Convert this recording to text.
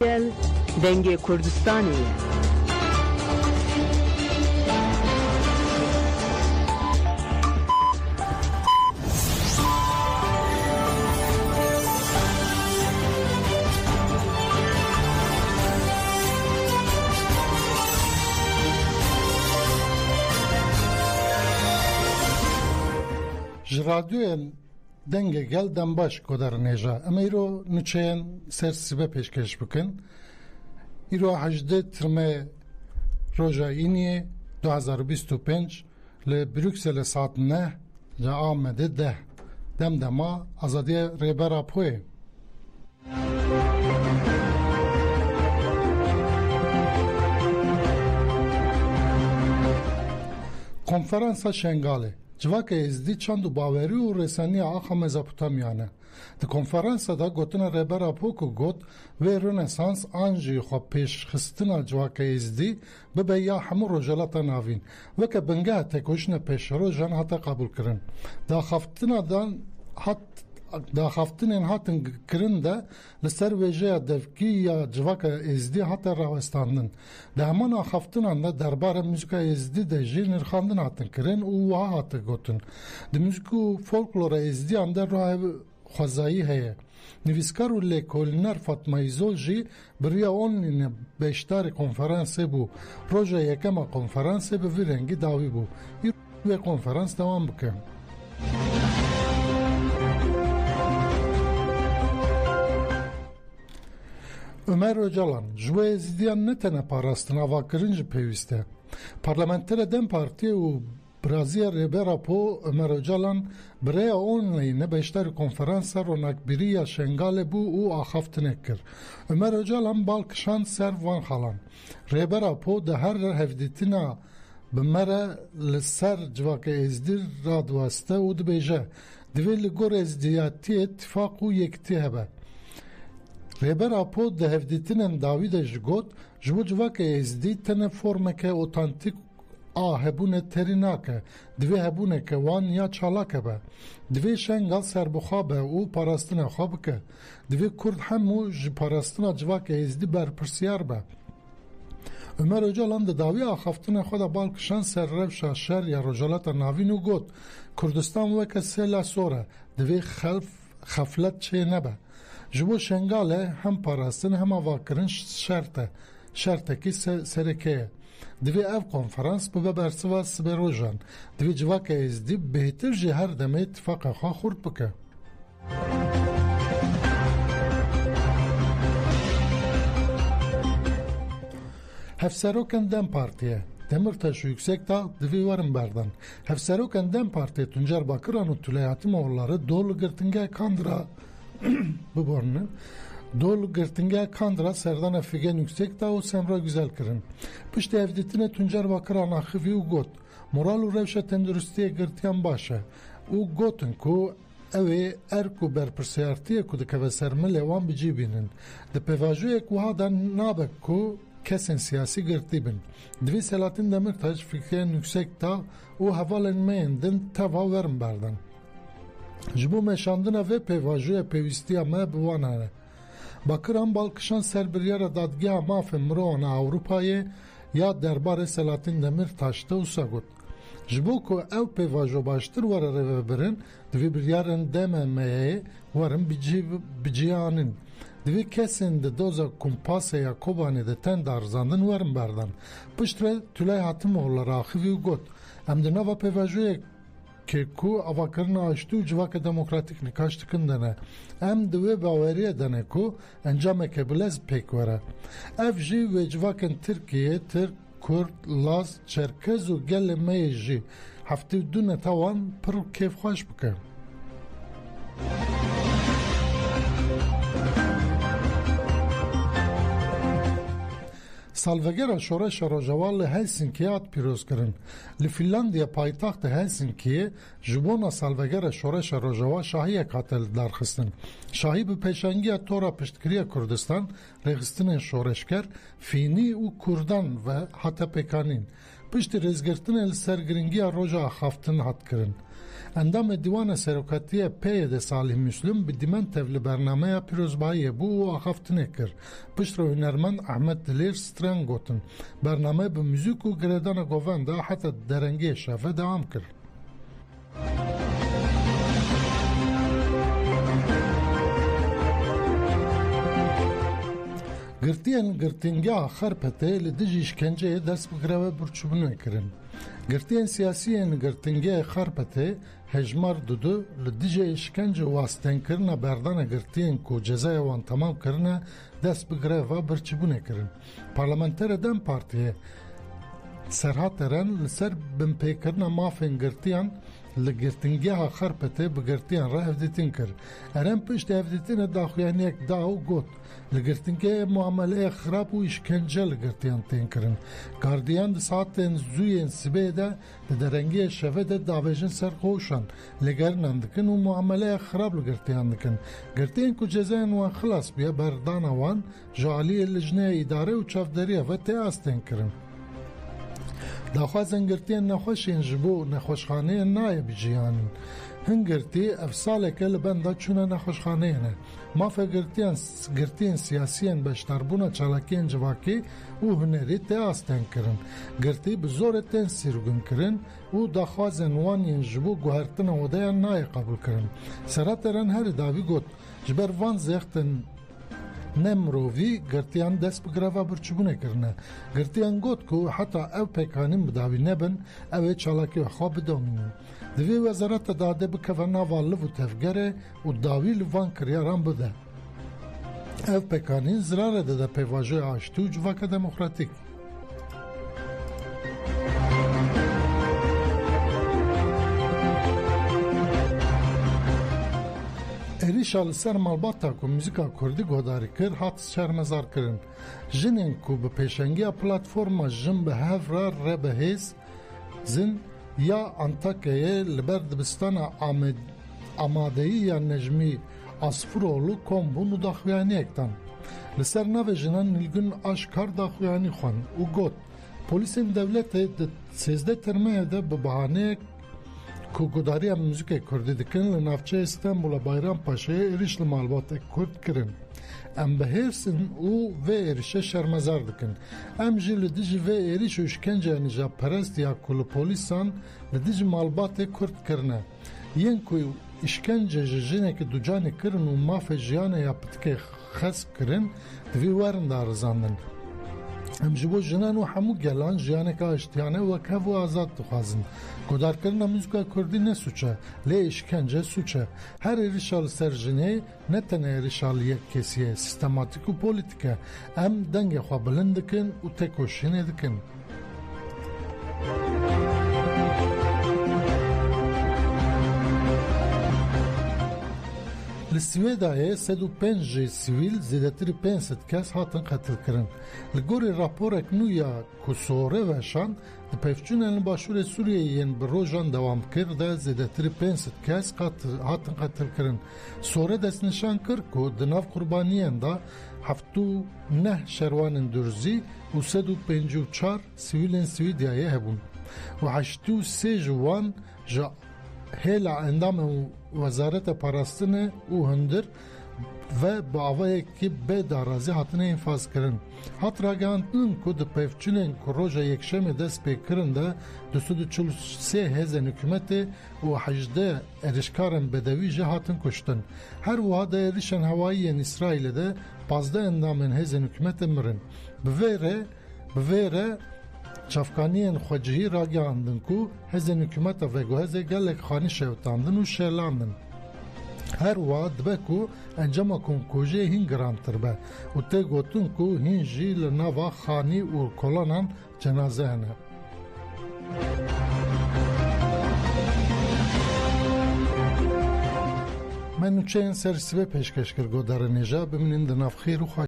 Gel denge Kurdistan'ı. Radyoyen denge gel dembaş kodar neja. Ama iro nüçeyen sersibe peşkeş bükün. İro 18 tırme roja iniye 2025 le Brüksel'e saat ne ja amede de demdema azadiye rebera poe. Konferansa Şengali Civak ezdi çandu baveri u resaniya axa Mezopotamyane. Di konferansa da gotina rebera poku got ve Rönesans anji xo pêşxistina civak ezdi bibe ya hemû rojalata navîn. Weke bingeha tekoşina pêşrojan hata qabûl kirin. Daxaftinên hatin kirin de li ser wêjeya devkî ya civaka êzdî hata rawestandin. Di heman axaftinan de derbara muzika êzdî de jî nirxandin hatin kirin û wiha hate gotin. Di muzîk û folklora êzdiyan de rahev xwezayî heye. Nivîskar û lêkolîner Fatma İzol jî biriya onlîne beşdarê konferansê bû. Roja yekema konferansê bi vî rengî dawî bû. Îro vê konferans dewam bike. Ömer Öcalan, ji bo êzidiyan ne tene parastin avakirin ji pêwîst e. Parlamenter Dem Partiye û Biraziya Rêbera Po Ömer Öcalan birêya onlayne beşdarî konferansa ronakbîriya Şengalê bû û axaftinê kir. Ömer Öcalan balkişand ser van xalan. Rêbera Po di her hevdîtina bi me re li ser civaka êzdî radiweste û dibêje divê li gor êzdiyatiyê tifaq û yekitî hebe. Rêbera Po di hevdîtinên dawî de ji got ji bo civaka êzdî tene formeke otantik a hebûnê terî nake, divê hebûneke wan ya çalak hebe. Divê Şengal serbixwe be û parastina xwe bike. Divê Kurd hemû ji parastina civaka êzdî berpirsiyar be. Ömer Öcalan di dawî axaftina xwe de balkişand ser rewşa şer ya rojalata navîn û got Kurdistan weke sêla sor e, divê xeflet çê nebe. Ji bo Şengalê hem parastin hem avakirin şert e. Şertekî serekê ye. Divê ev konferans bibe bersiva sibê rojan. Divê civaka êzdî bêhtir jî her demê tifaka xwe xurt bike. Hevserokên Dem Partiye Demirtaş û Yüksekdağ divê werin berdan. Hevserokên Dem Partiye Tuncer Bakiran û Tülay Hatimoğulları dol girtingeh Kandıra biborinin. Dol girtingeh Kandıra serdana Figen Yüksekdağ û Semra Güzel kirin. Piştî hevdîtinê Tuncer Bakiran axivî û got moral û rewşa tenduristiyê girtiyan baş e û gotin ku ew ê erk û berpirsiyartiyê ku dikeve ser milê wan bicî bînin. Di pêvajoyek wiha de nabe ku kesên siyasî girtî bin. Divê Selahattin Demirtaş Figen Yüksekdağ û hevalên me yên din teva werin berdan. Ji bo meşandina vê pêvajoya pêwîstiya me bi wan hene. Bakiran balkişan ser biryara dadgeha mafên mirovan a Ewropayê ya derbarê Selahattin Demirtaş de wisa got. Ji bo ku ew pêvajo baştir were rêvebirin, divê biryarên DMM'yê werin bicîyanin. Divê kesên di doza kumpasê ya Kobanê de ten darizandin werin berdan. Pişt re Tülay Hatimoğulları axivî û got em di nava pêvajoyek ku avakirina aştî û civaka demokratîk nikaş dikin dene. Em di wê baweriye dene ku encameke bilez pêk were. Ev jî wê civakên Tirkiyeyê Tirk, Kurd, Laz, Çerkez û gelê me yê jî heftê du neta wan pir kêfxweş bike. Salvegera şoreşa Rojava li Helsinki'ye hat pîroz kirin. Li Finlandiya paytaxtê Helsinki'ye ji bona salvegera şoreşa Rojava şahiyek hate darxistin. Şahî bi pêşangiya tora piştkiriya Kurdistan rêxistinên şoreşker, Fînî û Kurdan ve hate pêkanîn. Piştî rêzgirtinê li ser giringiya roja axaftin hat kirin. اندام دیوان سروکاتی پید صالح مسلم بدیمن تفل برنامه پیروزبایی بو و آخفتنه کر پشت رو هنرمند احمد دلیر سترنگ گوتن برنامه به موزیک و گردان گوونده حتی درنگی شفه دوام کر گرتینگی آخر پته لدیجی شکنجه دست بگرده برچوبنه کرن گرتین سیاسی گرتینگی آخر پته هجمار دودو لدیجی شکنجه واسطن کرنه بردان گرتین کو جزای وان تمام کرنه دست بگرده و برچوبنه کرن پارلمانتر دم پارتیه سرحات رن لسر بمپیکرنه مافین گرتیان لگرتینگی آخر پته بگرتیان را افدیتین کر ارم پشت افدیتین داخویانی یک داو گوت لگرتینگی معامله خراب و اشکنجه لگرتیان تین کرن گاردیان ده ساعتین زوین سبه ده درنگی شفه ده داویجن سر خوشن لگرنان دکن و معامله خراب لگرتیان دکن گرتین کو جزاین وان خلاص بیا بردان وان جالی لجنه اداره و چافداریه و تیاستین کرن داخوازن گرتین نخوشین جبو نخوشخانه نایب جیانن هنگرتی افساله که لبنده چونه نخوشخانه نه مافه گرتین سیاسیین بشتربونه چالاکین جواکی و هنری تیاستین کرن گرتی بزورتین سیرگون کرن و داخوازن وانین جبو گوهرتن ودایا نای قبول کرن سراترن هر داوی گوت جبر وان زیختن نمروی گرتیان دست بگرفه برچوبونه کرنه گرتیان گوت که حتی او پیکانیم بداوی نبن او چالاکی خواب بدامینن دوی وزارت داده بکفه ناوال و تفگره و داوی لوان کریاران بده او پیکانین زراره ده پیواجه آشتی و جواک دموکراتیک ایریشال سر مالباتا کو موزیکا کردی گوداری کر هات شرمزار کرن جنین کو به پیشنگی پلتفرما جن به هفرا ربهیز زن یا انتاکیه لبر دبستان آمادهی یا نجمی اصفرولو کومبونو داخویانی اکتن لسر نو جنان نلگون آشکار داخویانی خوان و گوت پولیسین دولت سیزده ترمه ده به بحانه کو گوداری موزیک کردی دکن لنافچه استانبول بایرام پاشای ایریش لمالبات کرد کرن ام بهرسن او و ایریشه شرمزار دکن ام جی لدیج و ایریش و اشکنجه نجا پرست یا کل پولیسان لدیج مالبات کرد کرنه ین کوی اشکنجه جنه که دو جانی کرن و ماف جیانه یا پتکه خسب کرن دوی وارن دارزاندن ام جبو جنان و همو گلان جیانه که اشتیانه و که و آزاد دخوازن گودار کرنا موزیکا کردی نه سوچه لی اشکنجه سوچه هر ایریشال سر جنه نه تنه ایریشال یک کسیه سیستماتیک و پولیتیکه ام دنگ خواه بلند دکن و تکوشینه دکن لسویدای 105 سیویل زیدتری 500 کس هاتن قتل کرن لگوری راپورک نویا کسوره وشان ده پیفچونن باشور سوریه ین بروژان دوام کرده زیدتری 500 کس هاتن قتل کرن سوره دست نشان کرد که دناف قربانیان دا 79 شروان درزی و 154 سیویلن سویدیای هبون و 83 جوان جا هلا اندام وزارت پاراستنه او هندر و با آوای که به دارازی هاتنه انفاز کرن هات راگانتن که ده پیفچونن که روژا یکشم دست پیکرن ده 243 هزن حکومت و 18 ارشکارن بدوی جه هاتن کشتن هر وها ده ارشن هوایی اسرائیل ده 15 اندامن هزن حکومت مرن بویره چافکانیان خوجهی را گاندن کو هزن حکومت و گوهزه گلک خانی شوتاندن و شلاندن هر واد بکو انجام کنکوژه هین گرانتر به و ته گوتن کو هین جیل نوا خانی و کلانان جنازه هنه من چه این سرسوه پیشکش کرد گودار نجا بمینین دناف خیر و